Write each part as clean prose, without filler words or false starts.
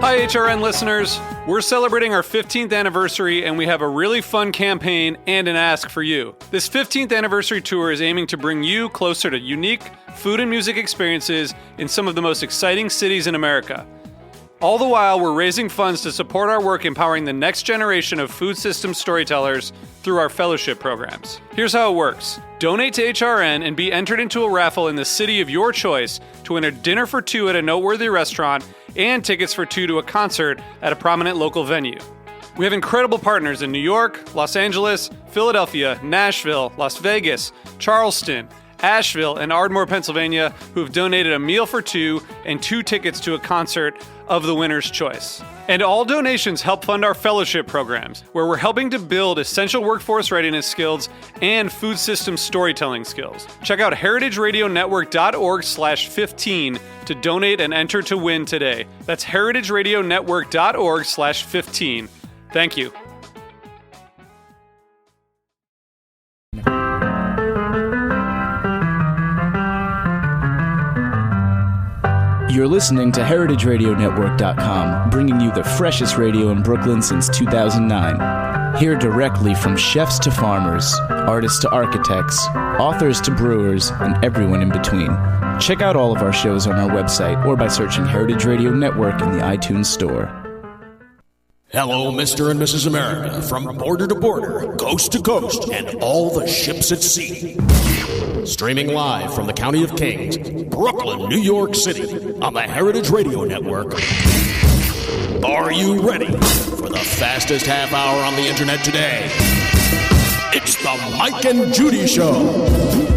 Hi, HRN listeners. We're celebrating our 15th anniversary, and we have a really fun campaign and an ask for you. This 15th anniversary tour is aiming to bring you closer to unique food and music experiences in some of the most exciting cities in America. All the while, we're raising funds to support our work empowering the next generation of food system storytellers through our fellowship programs. Here's how it works. Donate to HRN and be entered into a raffle in the city of your choice to win a dinner for two at a noteworthy restaurant and tickets for two to a concert at a prominent local venue. We have incredible partners in New York, Los Angeles, Philadelphia, Nashville, Las Vegas, Charleston, Asheville, and Ardmore, Pennsylvania, who have donated a meal for two and two tickets to a concert of the winner's choice. And all donations help fund our fellowship programs, where we're helping to build essential workforce readiness skills and food system storytelling skills. Check out heritageradionetwork.org/15 to donate and enter to win today. That's heritageradionetwork.org/15. Thank you. You're listening to HeritageRadioNetwork.com, bringing you the freshest radio in Brooklyn since 2009. Hear directly from chefs to farmers, artists to architects, authors to brewers, and everyone in between. Check out all of our shows on our website or by searching Heritage Radio Network in the iTunes Store. Hello, Mr. and Mrs. America, from border to border, coast to coast, and all the ships at sea. Streaming live from the County of Kings, Brooklyn, New York City, on the Heritage Radio Network. Are you ready for the fastest half hour on the internet today? It's the Mike and Judy Show,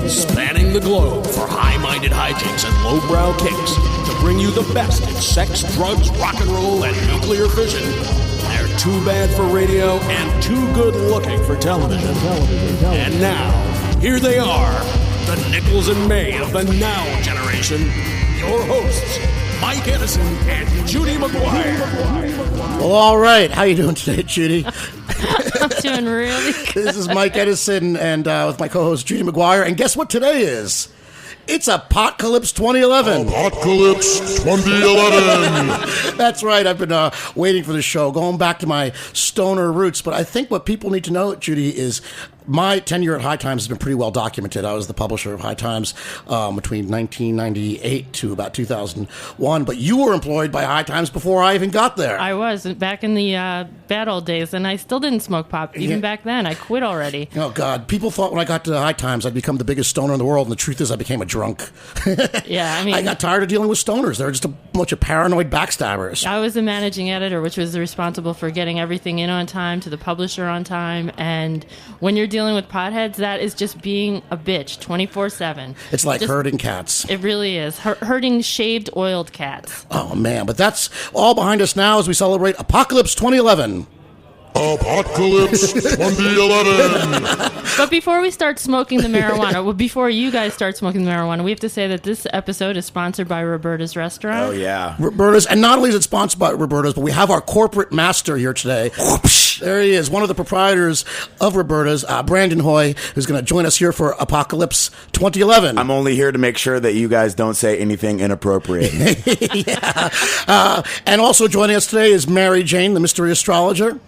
spanning the globe for high-minded hijinks and lowbrow kicks to bring you the best in sex, drugs, rock and roll, and nuclear fission. They're too bad for radio and too good-looking for television. And now, here they are, the Nichols and May of the Now generation, your hosts, Mike Edison and Judy McGuire. Well, all right. How you doing today, Judy? I'm doing really good. This is Mike Edison and with my co-host, Judy McGuire. And guess what today is? It's Apocalypse 2011. Apocalypse 2011. That's right. I've been waiting for the show, going back to my stoner roots. But I think what people need to know, Judy, is my tenure at High Times has been pretty well documented. I was the publisher of High Times between 1998 to about 2001. But you were employed by High Times before I even got there. I was back in the bad old days, and I still didn't smoke pot even back then. I quit already. Oh, God. People thought when I got to High Times I'd become the biggest stoner in the world, and the truth is I became a drunk. Yeah, I mean, I got tired of dealing with stoners. They're just a bunch of paranoid backstabbers. I was the managing editor, which was responsible for getting everything in on time to the publisher on time. And when you're dealing with potheads, that is just being a bitch 24/7. It's like herding cats. It really is. Herding shaved, oiled cats. Oh, man. But that's all behind us now as we celebrate Apocalypse 2011. Apocalypse 2011. But before we start smoking the marijuana, before you guys start smoking the marijuana, we have to say that this episode is sponsored by Roberta's Restaurant. Oh, yeah. Roberta's, and not only is it sponsored by Roberta's, but we have our corporate master here today. There he is, one of the proprietors of Roberta's, Brandon Hoy, who's going to join us here for Apocalypse 2011. I'm only here to make sure that you guys don't say anything inappropriate. Yeah. And also joining us today is Mary Jane, the mystery astrologer.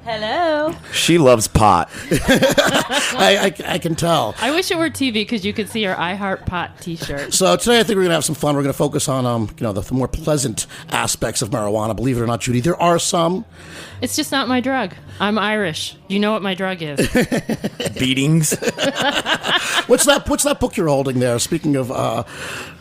Hello. She loves pot. I can tell. I wish it were TV because you could see our I Heart Pot t-shirt. So today I think we're going to have some fun. We're going to focus on the more pleasant aspects of marijuana. Believe it or not, Judy, there are some. It's just not my drug. I'm Irish. You know what my drug is. Beatings. What's that book you're holding there? Speaking of...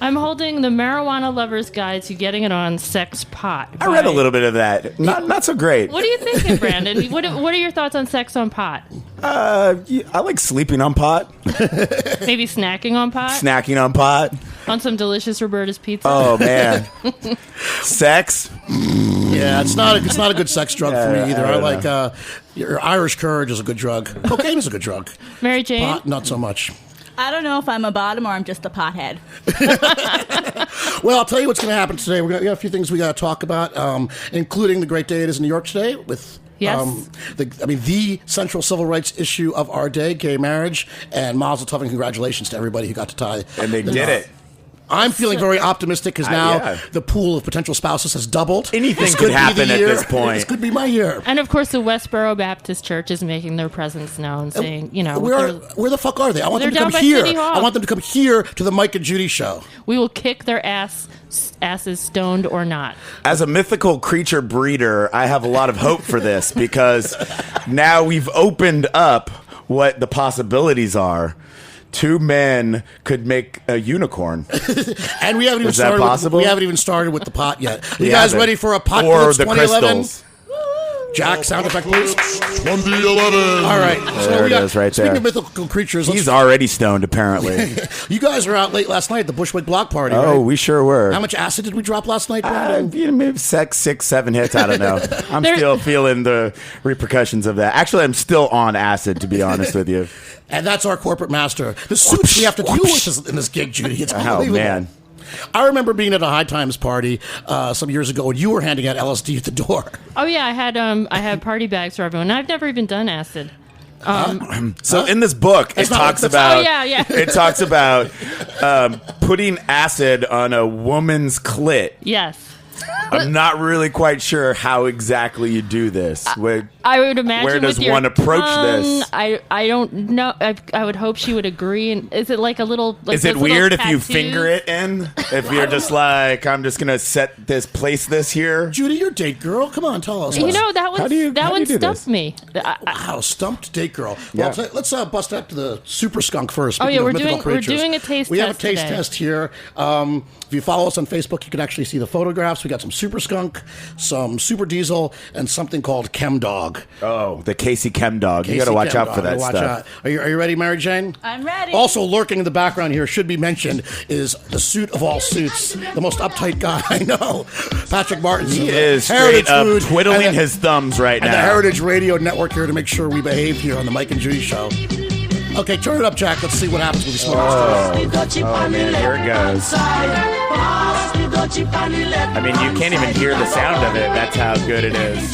I'm holding the Marijuana Lover's Guide to Getting It On Sex Pot. I read a little bit of that. Not so great. What are you thinking, Brandon? What are your thoughts on sex on pot? I like sleeping on pot. Maybe snacking on pot? Snacking on pot. On some delicious Roberta's pizza? Oh, man. Sex? Yeah, it's not a good sex drug for me either. I like your Irish Courage is a good drug. Cocaine is a good drug. Mary Jane? Pot, not so much. I don't know if I'm a bottom or I'm just a pothead. Well, I'll tell you what's going to happen today. We got a few things we got to talk about, including the great day it is in New York today with... Yes. The central civil rights issue of our day, gay marriage, and mazel tov and congratulations to everybody who got to tie. And they did it. I'm feeling very optimistic because now yeah. the pool of potential spouses has doubled. Anything This could be the happen at year. this point. This could be my year. And of course, the Westboro Baptist Church is making their presence known, saying, Where the fuck are they? I want them to They're come down by here. City Hall. I want them to come here to the Mike and Judy show. we will kick their asses stoned or not. As a mythical creature breeder, I have a lot of hope for this because now we've opened up what the possibilities are. 2 men could make a unicorn. And we haven't even Is that started. possible? We haven't even started with the pot yet. You We guys haven't. ready for a pot Or the 2011? crystals. Jack, sound effect, please. 2011. All right. There it is, right speaking there. of mythical creatures, He's already stoned, apparently. you guys were out late last night at the Bushwick Block Party. Oh, right? we sure were. How much acid did we drop last night, Brandon? Maybe 6, 7 hits. I don't know. I'm still feeling the repercussions of that. Actually, I'm still on acid, to be honest with you. And that's our corporate master. The suits we have to deal with in this gig, Judy. It's unbelievable. Oh, man. I remember being at a High Times party some years ago, and you were handing out LSD at the door. Oh yeah, I had party bags for everyone. I've never even done acid. So in this book, it talks about. Oh, yeah. It talks about putting acid on a woman's clit. Yes. I'm not really quite sure how exactly you do this. I would imagine. Where does with your one approach tongue, this? I don't know. I would hope she would agree. And is it like a little? Like Is it those little weird if you tattoos? finger it in? If you're just like, I'm just gonna place this here. Judy, you're a date girl. Come on, tell us. You know that one. How do you do stumped this? me. Wow, stumped date girl. Yeah. Well, let's bust up to the super skunk first. Oh, yeah, Speaking of we're mythical doing- we're creatures. doing a taste We have a test taste today. test here. If you follow us on Facebook, you can actually see the photographs. We got some super skunk, some super diesel, and something called Chem Dog. Oh, the Casey Chem Dog. You got to Casey watch Chem out for Dog. that Watch stuff. out. Are you ready, Mary Jane? I'm ready. Also lurking in the background here, should be mentioned, is the suit of all suits, the most uptight guy I know, Patrick Martin. He is Heritage straight up Food twiddling and the- his thumbs right and now. the Heritage Radio Network here to make sure we behave here on the Mike and Judy Show. Okay, turn it up, Jack. Let's see what happens when we smoke this stuff. Oh man, here it goes. I mean, you can't even hear the sound of it. That's how good it is.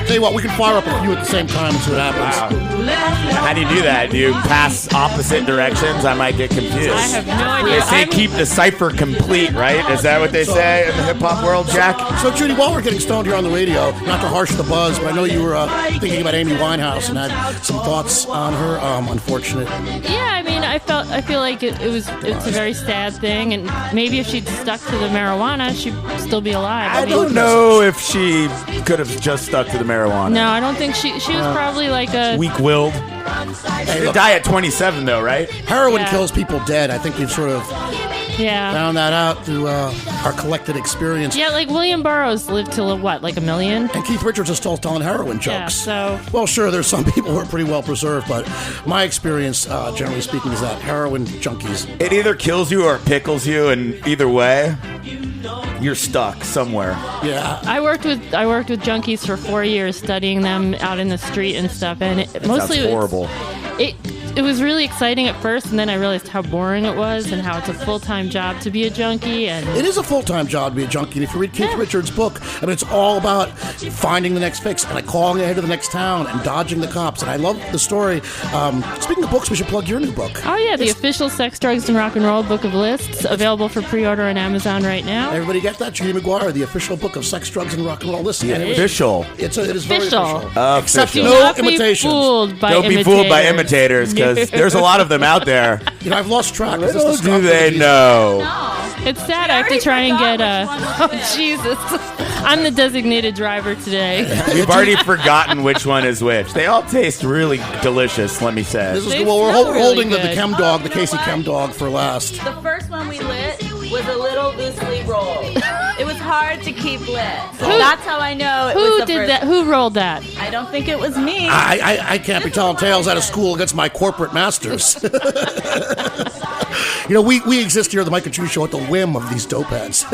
Tell you what, we can fire up a few at the same time and see what happens. How do you do that? Do you pass opposite directions? I might get confused. I have no They idea. say keep the cipher complete, right? Is that what they say in the hip hop world, Jack? So, Judy, while we're getting stoned here on the radio, not to harsh the buzz, but I know you were thinking about Amy Winehouse and had some thoughts on her unfortunate. Yeah, I mean, I feel like it's a very sad thing, and maybe if she'd stuck to the marijuana, she'd still be alive. I don't know if she could have just stuck to the marijuana. No, I don't think she was probably like a. Weak-willed. Hey, They look, die at 27, though, right? heroin Yeah. kills people dead. I think we've sort of Yeah. found that out through our collected experience. Yeah, like William Burroughs lived till what, like a million? And Keith Richards is still telling heroin jokes. Yeah, so. Well, sure, there's some people who are pretty well preserved, but my experience, generally speaking, is that heroin junkies. It either kills you or pickles you, and either way, you're stuck somewhere. Yeah. I worked with junkies for 4 years, studying them out in the street and stuff, and mostly Sounds horrible. It was really exciting at first, and then I realized how boring it was, and how it's a full-time job to be a junkie. And It is a full-time job to be a junkie. And if you read Keith Richards' book, I mean, it's all about finding the next fix and like calling ahead to the next town and dodging the cops. And I love the story. Speaking of books, we should plug your new book. oh yeah, the official Sex, Drugs, and Rock and Roll Book of Lists, available for pre-order on Amazon right now. Everybody get that? Judy McGuire, the official book of sex, drugs, and rock and roll. Listen, and Official. it is very Official. official. Except Official. no Not be imitations. fooled by Don't be fooled by imitators, because there's a lot of them out there. You know, I've lost track. Is this the Little do skunk they disease? know. It's sad. I have to try and get a. Oh Jesus! I'm the designated driver today. We've already forgotten which one is which. They all taste really delicious, let me say. This is They well, we're smell really holding the good. Chem Dog, the You know Casey what? Chem Dog, for last. The first one we lit was a little loosely rolled. It was hard to keep lit. So that's how I know it was Who the did first. that? Who rolled that? I don't think it was me. I can't be telling tales out of school against my corporate masters. You know, we exist here at the Mike and Judy Show at the whim of these dope heads.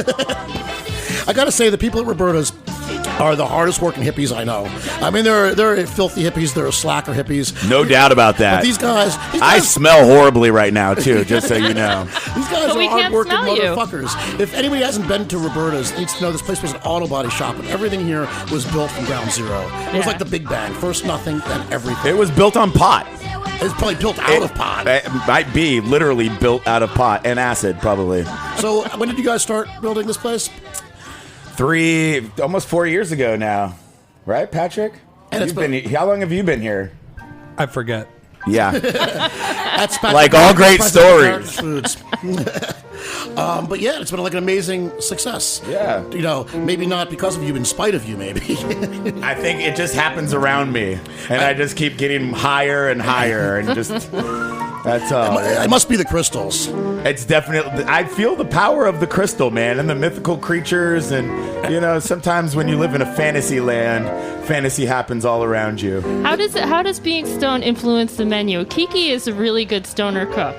I got to say, the people at Roberta's are the hardest working hippies I know. I mean, they're filthy hippies, they're slacker hippies. No doubt about that. But these guys I smell horribly right now, too, just so you know. These guys But are we can't hard-working smell you. motherfuckers. If anybody hasn't been to Roberta's, needs to know this place was an auto body shop, and everything here was built from ground zero. It was Yeah. like the Big Bang. First nothing, then everything. It was built on pot. It's probably built out of pot. It might be literally built out of pot and acid, probably. So when did you guys start building this place? Almost 4 years ago now. Right, Patrick? And How long have you been here? I forget. Yeah. That's Patrick, Like all great stories. Foods. But yeah, it's been like an amazing success. Yeah. You know, maybe not because of you, in spite of you, maybe. I think it just happens around me, and I just keep getting higher and higher, and just that's all. It must be the crystals. It's definitely. I feel the power of the crystal, man, and the mythical creatures, and sometimes when you live in a fantasy land, fantasy happens all around you. How does being stoned influence the menu? Kiki is a really good stoner cook.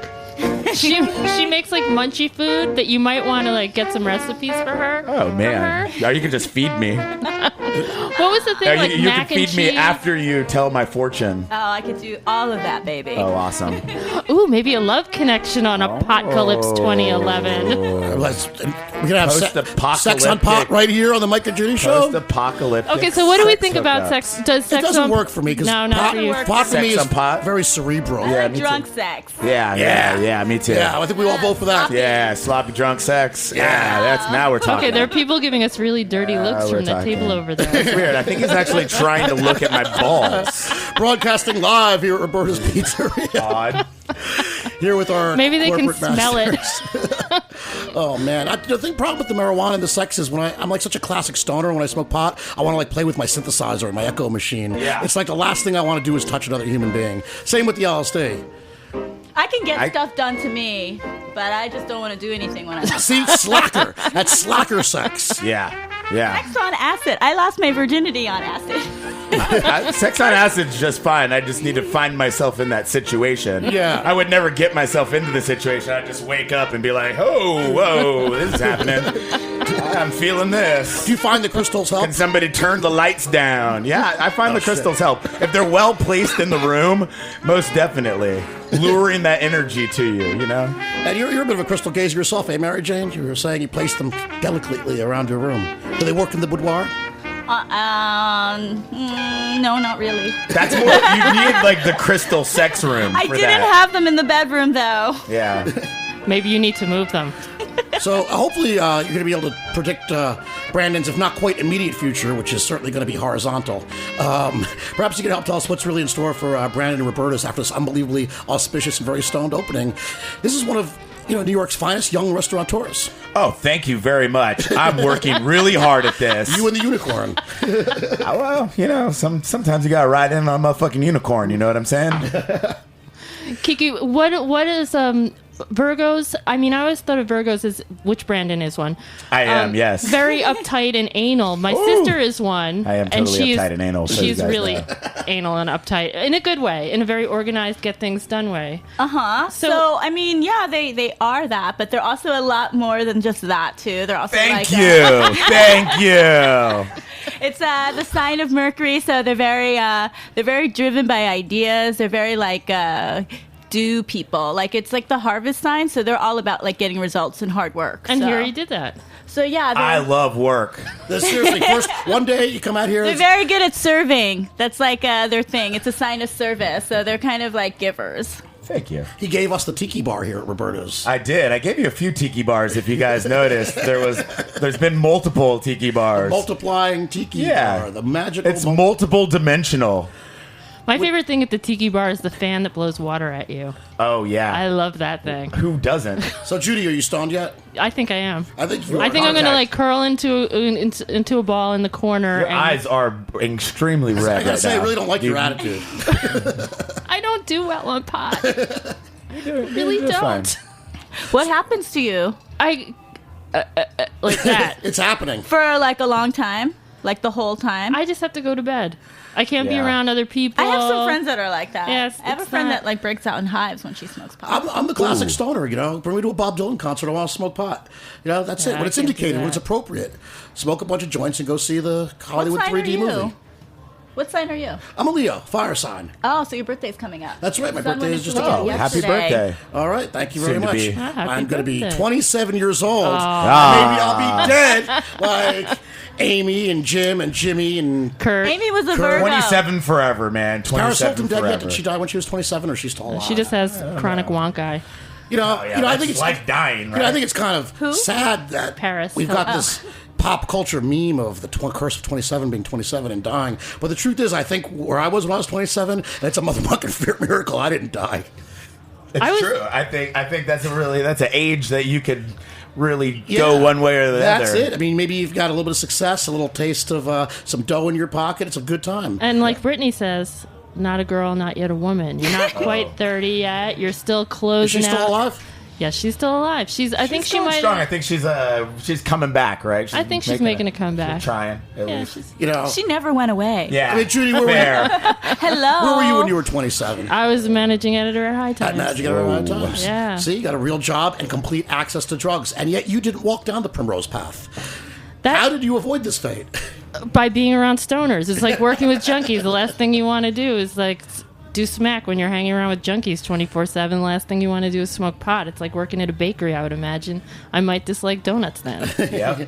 She makes like munchy food that you might want to like get some recipes for her. Oh man, or you can just feed me. What was the thing? Like you mac can feed and me cheese? after you tell my fortune. Oh, I could do all of that, baby. Oh, awesome. Ooh, maybe a love connection on Apocalypse 2011. We're gonna have Post-apocalyptic. sex on pot right here on the Mike and Judy show. Post-apocalyptic. Okay, so what do we think sex about hookups. sex? Does sex It doesn't on- work for me because No, not for you. pot for me Sex is on pot? very cerebral. Yeah, me too. Drunk sex. Yeah, me too. Yeah, I think we all vote for that. Yeah, sloppy drunk sex. Yeah, that's now we're talking. Okay, there are people giving us really dirty looks we're from the talking. table over there. It's weird. I think he's actually trying to look at my balls. Broadcasting live here at Roberta's Pizzeria. Odd. Here with our Maybe they can corporate smell it. masters. Oh man, the problem with the marijuana and the sex is when I'm like such a classic stoner. When I smoke pot, I want to like play with my synthesizer and my echo machine. Yeah. It's like the last thing I want to do is touch another human being. Same with the LSD. I can get stuff done to me, but I just don't want to do anything when I'm See, slacker. That's slacker sex. Yeah. Sex on acid. I lost my virginity on acid. Sex on acid's just fine. I just need to find myself in that situation. Yeah. I would never get myself into the situation. I'd just wake up and be like, oh, whoa, this is happening. I'm feeling this. Do you find the crystals help? Can somebody turn the lights down? Yeah, I find the crystals help. If they're well placed in the room, most definitely. Luring that energy to you, And you're a bit of a crystal gazer yourself, eh, Mary Jane? You were saying you placed them delicately around your room. Do they work in the boudoir? No, not really. That's more, you need like the crystal sex room I for didn't that. have them in the bedroom, though. Yeah. Maybe you need to move them. So hopefully you're going to be able to predict Brandon's, if not quite immediate future, which is certainly going to be horizontal. Perhaps you can help tell us what's really in store for Brandon and Roberta's after this unbelievably auspicious and very stoned opening. This is one of New York's finest young restaurateurs. Oh, thank you very much. I'm working really hard at this. You and the unicorn. Well, sometimes you got to ride in on a motherfucking unicorn. You know what I'm saying? Kiki, what is Virgos? I mean, I always thought of Virgos as, which Brandon is one. I am, yes. Very uptight and anal. My sister is one. I am totally uptight and anal, so you She's guys really know. anal and uptight in a good way, in a very organized, get things done way. So I mean, yeah, they are that, but they're also a lot more than just that too. They're also Thank like you. Thank you. It's the sign of Mercury, so they're very driven by ideas. They're very like do people. Like it's like the harvest sign, so they're all about like getting results and hard work. And so. here he did that. So yeah, I love work. Seriously, first one day you come out here. they're very good at serving. That's like their thing. It's a sign of service. So they're kind of like givers. Thank you. He gave us the tiki bar here at Roberta's. I did. I gave you a few tiki bars. If you guys noticed, there's been multiple tiki bars. Multiplying tiki bar, the magical. It's multiple dimensional. My favorite thing at the tiki bar is the fan that blows water at you. Oh yeah, I love that thing. Who doesn't? So Judy, are you stoned yet? I think I am. I think I'm gonna like curl into a ball in the corner. Your eyes are extremely red. I gotta right say, now. I really don't like your attitude. I don't do well on pot. really don't. Fine. What happens to you? I like that. It's happening for like a long time, like the whole time. I just have to go to bed. I can't be around other people. I have some friends that are like that. Yes, I have a friend that like breaks out in hives when she smokes pot. I'm the classic stoner, Bring me to a Bob Dylan concert. I want to smoke pot. That's it. When it's indicated, when it's appropriate, smoke a bunch of joints and go see the Hollywood 3D movie. What sign are you? I'm a Leo, fire sign. Oh, so your birthday's coming up. That's right. My birthday is just happy birthday. All right. Thank you very Soon to much. be. Happy I'm going to be birthday. 27 years old. Maybe I'll be dead like Amy and Jim and Jimmy and Kurt. Amy was a Virgo. 27 forever, man. Paris 27 Hilton dead forever. yet? Did she die when she was 27, or is she still alive? She just has chronic wonk eye. I think it's like dying, right? I think it's kind of sad that Paris we've got Hilton. this pop culture meme of the curse of 27 being 27 and dying. But the truth is, I think where I was when I was 27, it's a motherfucking miracle I didn't die. It's true. I think that's an age that you could really go one way or the other. That's it. I mean, maybe you've got a little bit of success, a little taste of some dough in your pocket. It's a good time. And like Brittany says, not a girl, not yet a woman. You're not quite 30 yet. You're still Is closing she still out. alive? Yes, she's still alive. I think she Going might. strong. I think she's coming back, right? I think she's making a comeback. She's trying. At Yeah, least. She never went away. Yeah. I mean, Judy, where Hello. were you when you were 27? I was managing editor at High At Times. Magic at Around Times. Yeah. See, you got a real job and complete access to drugs, and yet you didn't walk down the primrose path. How did you avoid this fate? By being around stoners. It's like working with junkies. The last thing you want to do is like do smack when you're hanging around with junkies 24/7. The last thing you want to do is smoke pot. It's like working at a bakery, I would imagine. I might dislike donuts then. Yeah.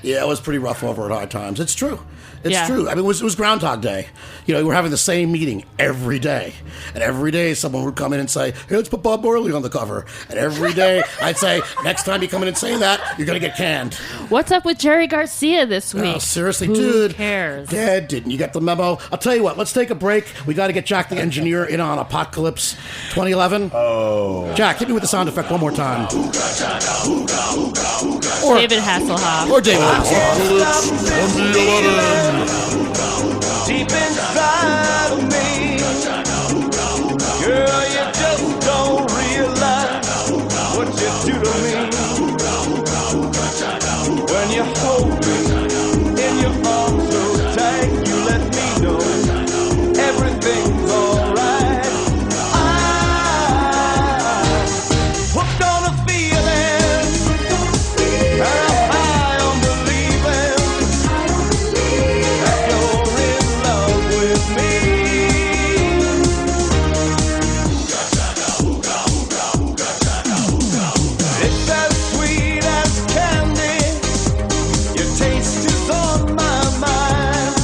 Yeah, it was pretty rough over at High Times. It's true. It's Yeah. true. I mean, it was Groundhog Day. We're having the same meeting every day. And every day someone would come in and say, hey, let's put Bob Marley on the cover. And every day I'd say, next time you come in and say that, you're going to get canned. What's up with Jerry Garcia this week? Oh, seriously, Who dude. cares? Dad, didn't you get the memo? I'll tell you what, let's take a break. We got to get Jack the Engineer in on Apocalypse 2011. Oh. Jack, hit me with the sound effect one more time. Or David Hasselhoff. Or David Hasselhoff. Deep inside of me, girl, you just don't realize what you do to me. When you hold me in your arms so tight, you let me know everything's alright. I'm hooked on a feeling, and I'm high on believing that you're in love with me. It's as sweet as candy. Your taste is on my mind.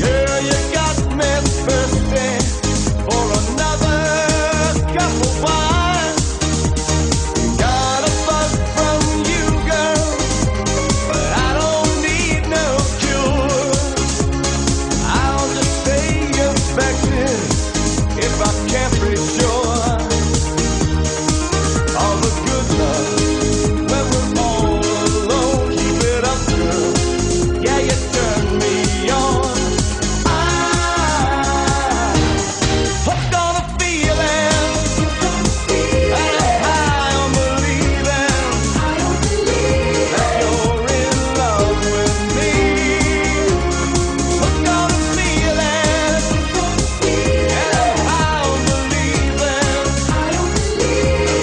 Girl, you got me thirsty for another cup of wine. Got a buzz from you, girl, but I don't need no cure. I'll just stay affected if I can't be sure. All the good love when we're all alone. Keep it up, girl. Yeah, you turn me on. I'm hooked on a feeling, and I'm high on believing that you're in love with me. Hooked on a feeling, and I'm high on believing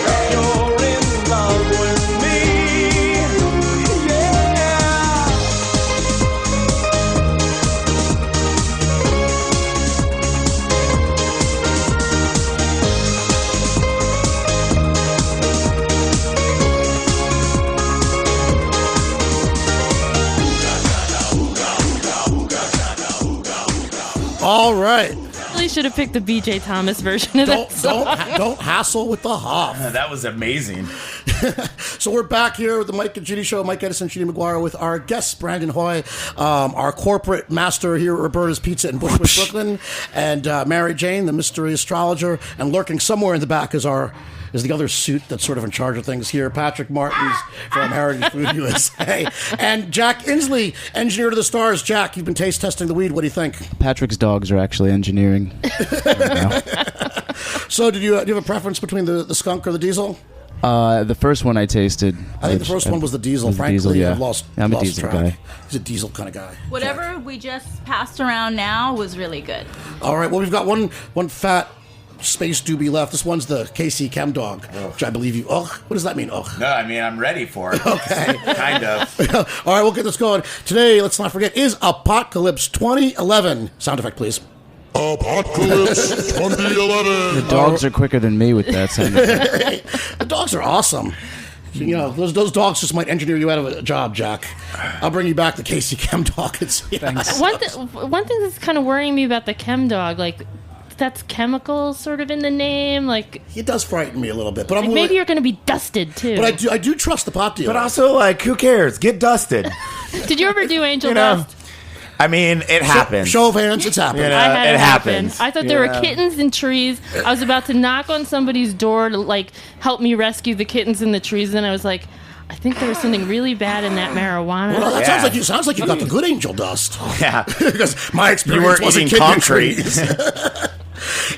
that you're in love with me. Yeah. All right. Really should have picked the BJ Thomas version of that song. Don't hassle with the Hoff. That was amazing. So we're back here with the Mike and Judy Show. Mike Edison, Judy McGuire, with our guest Brandon Hoy, our corporate master here at Roberta's Pizza in Bushwick, Brooklyn, and Mary Jane, the mystery astrologer, and lurking somewhere in the back is the other suit that's sort of in charge of things here, Patrick Martins from Heritage Food USA, and Jack Inslee, engineer to the stars. Jack, you've been taste testing the weed. What do you think? Patrick's dogs are actually engineering. So, do you have a preference between the skunk or the diesel? The first one I tasted. I think the first one was the diesel. was the Frankly, diesel, yeah. I've lost. I'm a lost diesel track. guy. He's a diesel kind of guy. Whatever we just passed around now was really good. All right. Well, we've got one fat space doobie left. This one's the KC Chem Dog, which I believe you. Oh, what does that mean? Oh. No, I mean, I'm ready for it. Okay. Kind of. All right, we'll get this going. Today, let's not forget, is Apocalypse 2011. Sound effect, please. Apocalypse 2011. The dogs are quicker than me with that sound effect. The dogs are awesome. You know, those dogs just might engineer you out of a job, Jack. I'll bring you back the Casey Chem dog. Thanks. One thing that's kind of worrying me about the Chem dog, like, that's chemicals sort of in the name, like it does frighten me a little bit. But like maybe you're going to be dusted too. But I do trust the pot dealer. But also, like, who cares? Get dusted. Did you ever do angel dust? I mean, it happens. Show of hands, it's happened. I had it happen. I thought there were kittens in trees. I was about to knock on somebody's door to like help me rescue the kittens in the trees, and I was like, I think there was something really bad in that marijuana. Well, that sounds like you got the good angel dust. Yeah, because my experience wasn't concrete.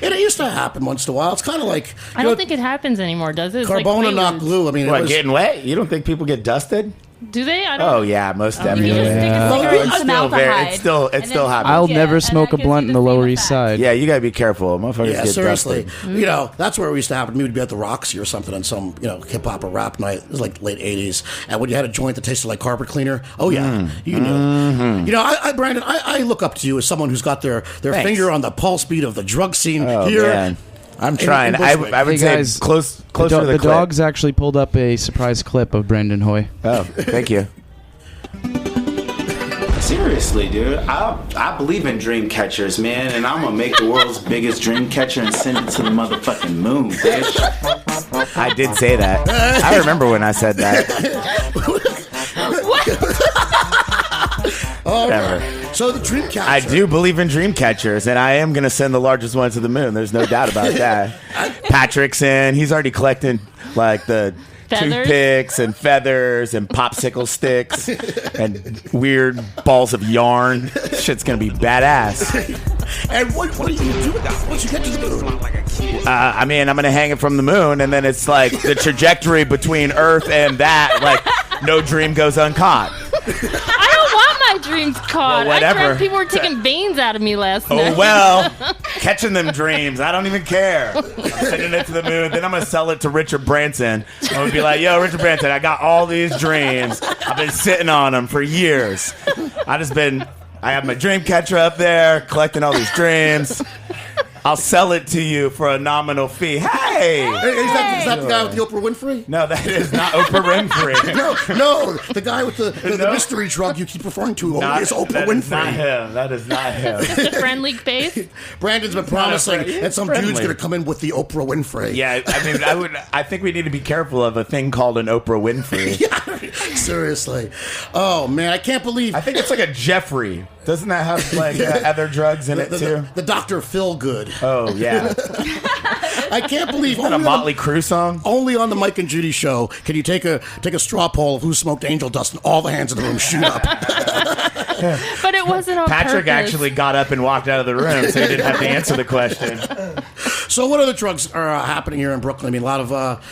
And it used to happen once in a while. It's kind of like I don't think it happens anymore, does it? It's Carbona like not glue. I mean, what, getting wet? You don't think people get dusted? Do they? I don't. Oh yeah, most definitely. It's It still happens. I'll never smoke a blunt in the Lower East Side. Yeah, you gotta be careful. Motherfuckers get seriously. dusted. You know, that's where we used to happen. We would be at the Roxy or something on some, hip hop or rap night. It was like late 80s. And when you had a joint that tasted like carpet cleaner, oh yeah, you knew. Mm-hmm. You know, Brandon, I look up to you as someone who's got their finger on the pulse beat of the drug scene here. Man. I'm trying. I would say guys, closer to the clip. dogs actually pulled up a surprise clip of Brandon Hoy. Oh, thank you. Seriously, dude, I believe in dream catchers, man, and I'm gonna make the world's biggest dream catcher and send it to the motherfucking moon, bitch. I did say that. I remember when I said that. Whatever. So the dream catcher. I do believe in dream catchers, and I am going to send the largest one to the moon. There's no doubt about that. Patrick's in. He's already collecting, like, the toothpicks and feathers and popsicle sticks and weird balls of yarn. Shit's going to be badass. And what do you do with that once you get to the moon? I mean, I'm going to hang it from the moon, and then it's like the trajectory between Earth and that, like, no dream goes uncaught. I don't want my dreams caught. Well, whatever. I dreamt people were taking veins out of me last night. Oh, well, catching them dreams. I don't even care. I'm sending it to the moon. Then I'm going to sell it to Richard Branson. I'm going to be like, yo, Richard Branson, I got all these dreams. I've been sitting on them for years. I have my dream catcher up there collecting all these dreams. I'll sell it to you for a nominal fee. Hey! Is that the guy with the Oprah Winfrey? No, that is not Oprah Winfrey. No, the guy with the mystery drug you keep referring to is Oprah Winfrey. That is not him. Just a friendly face. Brandon's been promising that some dude's going to come in with the Oprah Winfrey. Yeah, I mean, I think we need to be careful of a thing called an Oprah Winfrey. Yeah, seriously. Oh, man, I can't believe. I think it's like a Jeffrey. Doesn't that have like other drugs in it too? The Dr. Phil Good. Oh yeah. I can't believe a Motley Crue song. Only on the Mike and Judy show can you take a straw poll of who smoked angel dust and all the hands in the room shoot up. But it wasn't on Patrick purpose. actually got up and walked out of the room, so he didn't have to answer the question. So what other drugs are happening here in Brooklyn? I mean, a lot of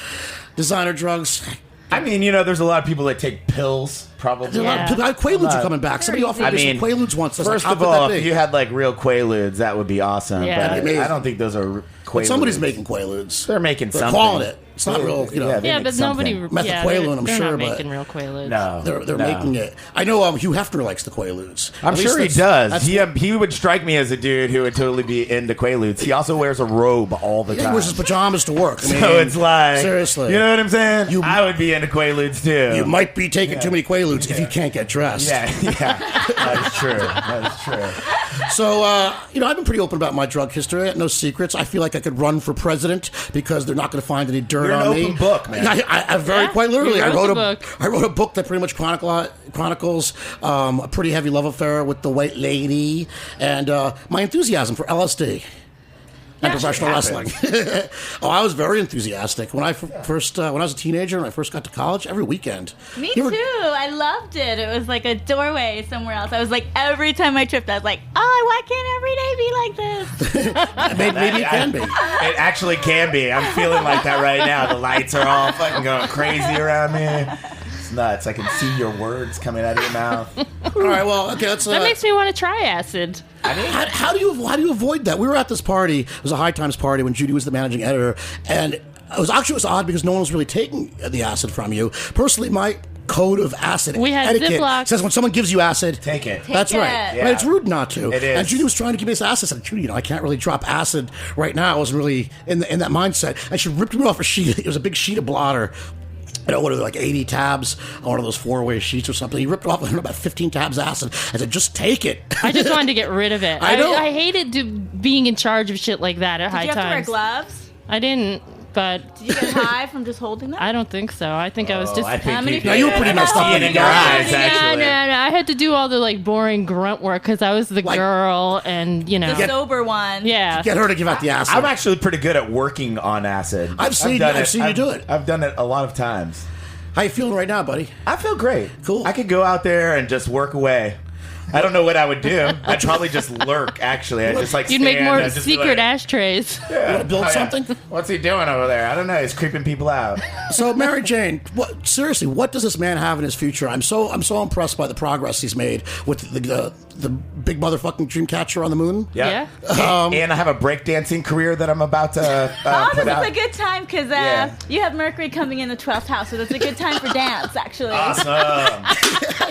designer drugs. I mean, there's a lot of people that take pills. Probably. Yeah. Quaaludes are coming back. Somebody offered me some Quaaludes once. First of all, if you had like real Quaaludes, that would be awesome. Yeah. But I don't think those are Quaaludes. But somebody's making Quaaludes. They're making something. They're calling it. It's not real, Yeah, but nobody. Methaqualone, I'm they're sure, not but making real Quaaludes. No, they're making it. I know Hugh Hefner likes the Quaaludes. I'm sure he does. He would strike me as a dude who would totally be into Quaaludes. He also wears a robe all the time. He wears his pajamas to work. So it's like, seriously, you know what I'm saying? I would be into Quaaludes too. You might be taking too many Quaaludes if you can't get dressed. Yeah, that is true. That is true. So, I've been pretty open about my drug history. I got no secrets. I feel like I could run for president because they're not going to find any dirt You're on an me. open book, man. I quite literally. You I wrote wrote a book that pretty much chronicles a pretty heavy love affair with the white lady and my enthusiasm for LSD. And professional wrestling. I was very enthusiastic when I first when I was a teenager and I first got to college. Every weekend. Me too. I loved it. It was like a doorway somewhere else. I was like, every time I tripped, I was like, why can't every day be like this? Maybe it can be. It actually can be. I'm feeling like that right now. The lights are all fucking going crazy around me. It's nuts. I can see your words coming out of your mouth. All right. Well, okay. Let's. That makes me want to try acid. I mean, how do you avoid that? We were at this party. It was a High Times party when Judy was the managing editor, and it was odd because no one was really taking the acid from you. Personally, my code of acid etiquette says when someone gives you acid, take it. That's right. Yeah. Right. It's rude not to. It is. And Judy was trying to give me this acid. I said, Judy, I can't really drop acid right now. I wasn't really in that mindset. And she ripped me off a sheet. It was a big sheet of blotter. what are they, like 80 tabs on one of those 4-way sheets or something. He ripped off about 15 tabs of acid. I said, just take it. I just wanted to get rid of it. I know. I hated being in charge of shit like that at High Did you have to wear Times. gloves? I didn't, but Did you get high from just holding them? I don't think so. I think I was just. I think No, you were pretty messed up see when it you in your got eyes, No, actually. I had to do all the like boring grunt work because I was the Like- girl, and The sober one. yeah. Get her to give out the acid. I'm actually pretty good at working on acid. I've seen you do it. I've done it a lot of times. How you feeling right now, buddy? I feel great. Cool. I could go out there and just work away. I don't know what I would do. I'd probably just lurk, actually. I'd just like You'd make stand more and just be secret like, ashtrays. You want to build Oh, yeah. something? What's he doing over there? I don't know. He's creeping people out. So, Mary Jane, seriously, what does this man have in his future? I'm so impressed by the progress he's made with the big motherfucking dream catcher on the moon. Yeah. And I have a breakdancing career that I'm about to Oh, put this out. is a good time because Yeah. you have Mercury coming in the 12th house, so that's a good time for dance, actually. Awesome.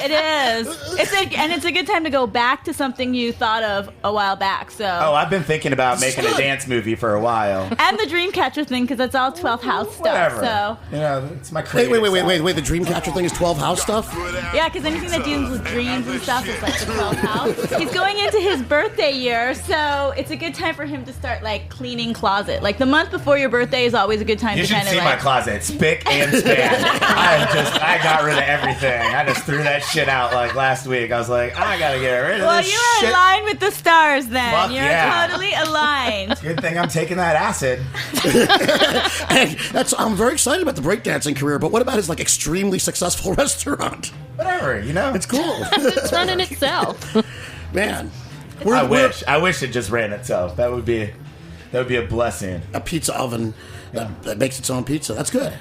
It is. It's a good time to go back to something you thought of a while back. So. Oh, I've been thinking about making a dance movie for a while. And the Dreamcatcher thing because that's all 12th house stuff. Whatever. So. You know, it's my Wait, creative wait. The dream catcher thing is 12 house stuff? Yeah, because anything that deals with dreams and stuff is like the 12th house. He's going into his birthday year, so it's a good time for him to start like cleaning closet. Like the month before your birthday is always a good time You to should kind of see like. my closet. Spick and span. I got rid of everything. I just threw that shit out like last week. I was like, I gotta get rid of Well, this you are shit. in line with the stars then. Fuck You're yeah. totally aligned. Good thing I'm taking that acid. And I'm very excited about the breakdancing career, but what about his like extremely successful restaurant? Whatever, you know. It's cool. It's running itself. Man. I wish it just ran itself. That would be a blessing. A pizza oven that makes its own pizza. That's good.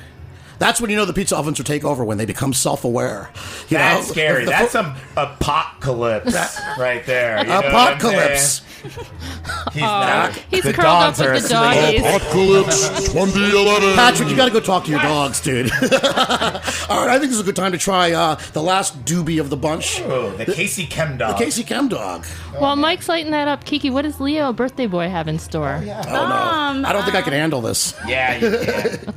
That's when you know the pizza ovens will take over, when they become self-aware. You That's know? scary. The That's some apocalypse right there. You know what I'm Apocalypse. saying? He's not. He's The curled up dogs are with the asleep. doggies. Apocalypse 2011. Patrick, you got to go talk to your dogs, dude. All right, I think this is a good time to try the last doobie of the bunch. Oh, the Casey Chem dog. The Casey Chem dog. While Mike's lighting that up, Kiki, what does Leo, birthday boy, have in store? Oh, no. I don't think I can handle this. Yeah, you can.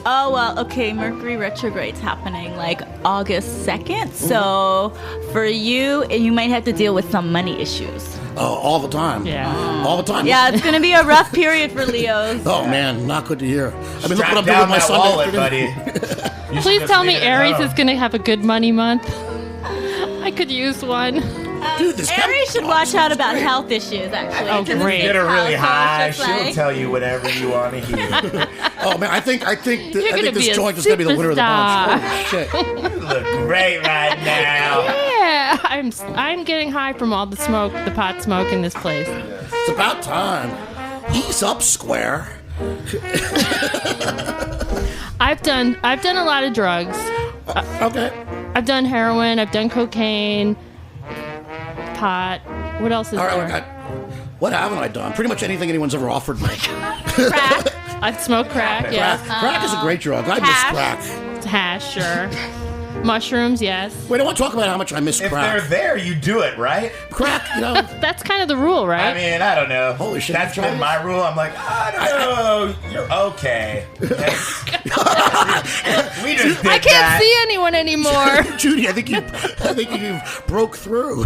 Oh, well, okay, Mercury retrograde's happening like August 2nd. So for you might have to deal with some money issues. Oh, all the time. Yeah. All the time. Yeah, it's going to be a rough period for Leos. Oh, man, not good to hear. I mean, look Strap what I'm doing down with my that Sunday wallet, afternoon. buddy. You should Please just tell me leave it Aries alone. is going to have a good money month. I could use one. Dude, this Aries should watch out about health issues, actually. Oh, 'cause it's great. Get her really house, so high. it's She'll just like- tell you whatever you want to hear. Oh, man, I think You're gonna this be a joint is going to be the winner of the bunch. superstar. Holy shit. You look great right now. Yeah, I'm getting high from all the smoke, the pot smoke in this place. It's about time. Ease up, Square. I've done a lot of drugs. Okay. I've done heroin. I've done cocaine, pot. What else is All right, there? what haven't I done? Pretty much anything anyone's ever offered me. Crack. I've smoked crack. Yes. Crack is a great drug. I miss hash. crack. Hash, sure. Mushrooms, yes. Wait, I want to talk about how much I miss If crack. they're there, you do it, right? Crack, you know. That's kind of the rule, right? I mean, I don't know. Holy shit, That's you been tried my rule. I'm like, I don't know. You're okay. Yes. We just did I can't that. see anyone anymore. Judy, I think you broke through.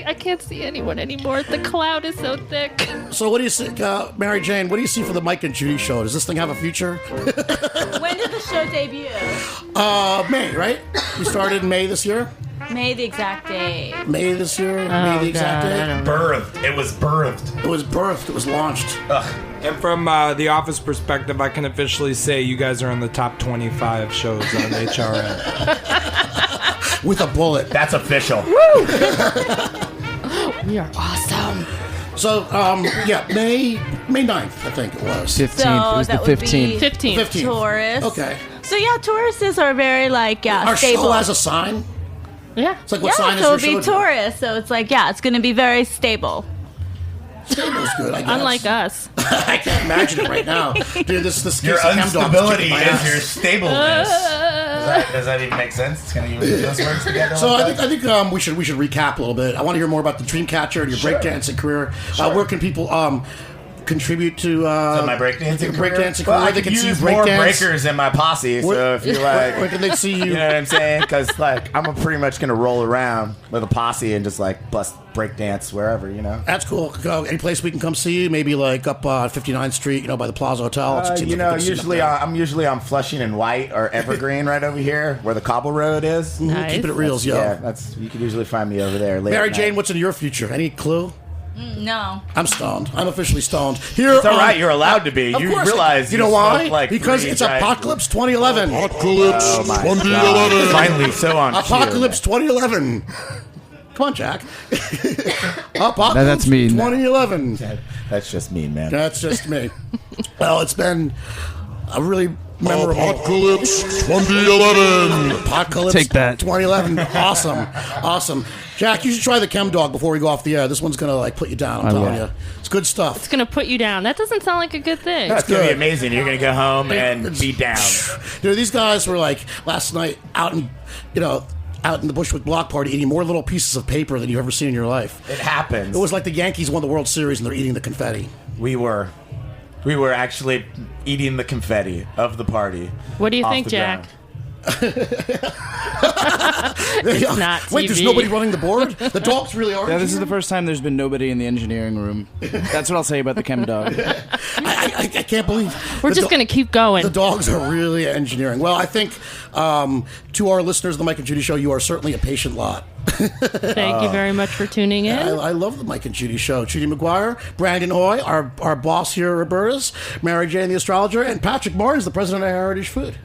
I can't see anyone anymore. The cloud is so thick. So what do you see, Mary Jane? What do you see for the Mike and Judy show? Does this thing have a future? When did the show debut? May, right? We started in May this year. May the exact day. May this year. May the exact God, I day. don't know. Birthed. It was birthed. It was birthed. It was launched. And from the office perspective, I can officially say you guys are in the top 25 shows on HRN. With a bullet. That's official. We are awesome. So, yeah, May 9th, I think it was. 15th. So it was the that would be 15th. 15th. 15th. Taurus. Okay. So yeah, Tauruses are very like Our stable. show has a sign. Yeah. It's like, what sign is so your it'd be show? Taurus. So it's like, yeah, it's going to be very stable. Stable's good, I guess. Unlike us. I can't imagine it right now. Dude, this Your Casey Chem dog instability kicking my is ass. your stableness. Does that even make sense? Can you use those words together? So like I think we should recap a little bit. I want to hear more about the Dreamcatcher and your breakdancing career. Where can people contribute to my breakdancing career? breakdancing Well, career? I They could can see you use more breakdance. breakers in my posse, so if you like... Where can they see you? You know what I'm saying? Because, like, I'm pretty much going to roll around with a posse and just, like, bust breakdance wherever, you know? That's cool. Go any place we can come see you? Maybe like up 59th Street, you know, by the Plaza Hotel. It seems You like a know, good scene up there. I'm usually on Flushing and White or Evergreen right over here, where the Cobble Road is. Mhm, keeping it real, yo. Yeah, you can usually find me over there. Late Mary at Jane, night. what's in your future? Any clue? No. I'm stoned. I'm officially stoned. Here, It's all right. You're allowed to be. Of You course. realize You know you why? smoke, like, Because 3 it's giant- Apocalypse 2011. Apocalypse Oh my 2011. God. Finally, so on cue. Apocalypse 2011. Come on, Jack. Apocalypse That's mean. 2011. That's just mean, man. That's just me. Well, it's been a really memorable Apocalypse 2011. Apocalypse Take that. 2011. Awesome. Jack, you should try the Chem Dog before we go off the air. This one's gonna like put you down. I'm telling you, it's good stuff. It's gonna put you down. That doesn't sound like a good thing. That's going to be good. amazing. You're going to go home and be down. Dude, these guys were like last night out in the Bushwick Block Party eating more little pieces of paper than you've ever seen in your life. It happens. It was like the Yankees won the World Series and they're eating the confetti. We were actually eating the confetti of the party. What do you off think, the Jack? ground. It's not Wait, there's TV. nobody running the board? The dogs really are. Yeah, this is the first time there's been nobody in the engineering room. That's what I'll say about the Chem Dog. I can't believe We're the just gonna keep going. The dogs are really engineering. Well, I think to our listeners of the Mike and Judy Show, you are certainly a patient lot. Thank you very much for tuning in. I love the Mike and Judy Show. Judy McGuire, Brandon Hoy, our boss here at Roberta's, Mary Jane the astrologer, and Patrick Barnes, the president of Heritage Food.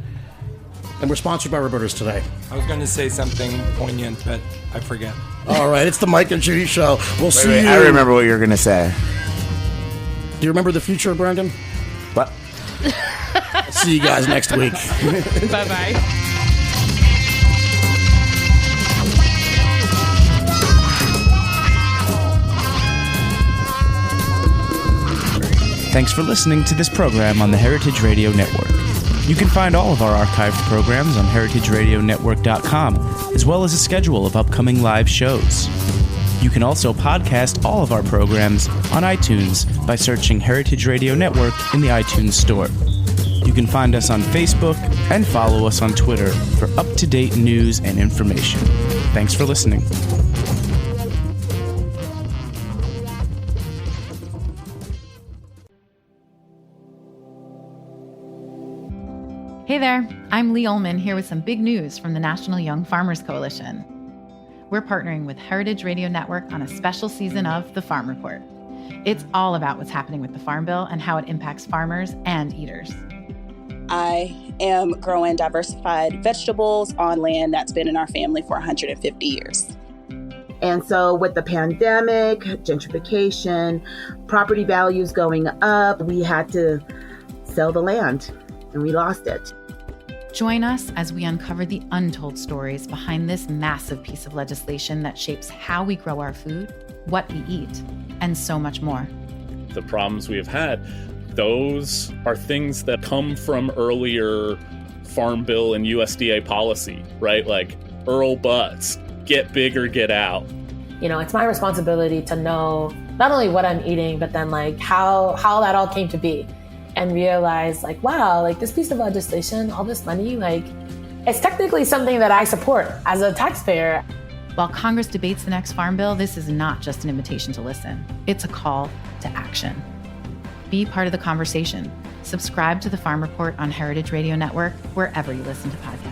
And we're sponsored by Roberta's today. I was going to say something poignant, but I forget. All right, it's the Mike and Judy Show. We'll see Wait, you. I remember what you were going to say. Do you remember the future, Brandon? What? See you guys next week. Bye bye. Thanks for listening to this program on the Heritage Radio Network. You can find all of our archived programs on heritageradionetwork.com, as well as a schedule of upcoming live shows. You can also podcast all of our programs on iTunes by searching Heritage Radio Network in the iTunes Store. You can find us on Facebook and follow us on Twitter for up-to-date news and information. Thanks for listening. Hey there, I'm Lee Ullman here with some big news from the National Young Farmers Coalition. We're partnering with Heritage Radio Network on a special season of The Farm Report. It's all about what's happening with the Farm Bill and how it impacts farmers and eaters. I am growing diversified vegetables on land that's been in our family for 150 years. And so with the pandemic, gentrification, property values going up, we had to sell the land and we lost it. Join us as we uncover the untold stories behind this massive piece of legislation that shapes how we grow our food, what we eat, and so much more. The problems we have had, those are things that come from earlier Farm Bill and USDA policy, right? Like Earl Butz, get big or get out. You know, it's my responsibility to know not only what I'm eating, but then like how that all came to be. And realize like, wow, like this piece of legislation, all this money, like it's technically something that I support as a taxpayer. While Congress debates the next Farm Bill, this is not just an invitation to listen. It's a call to action. Be part of the conversation. Subscribe to the Farm Report on Heritage Radio Network, wherever you listen to podcasts.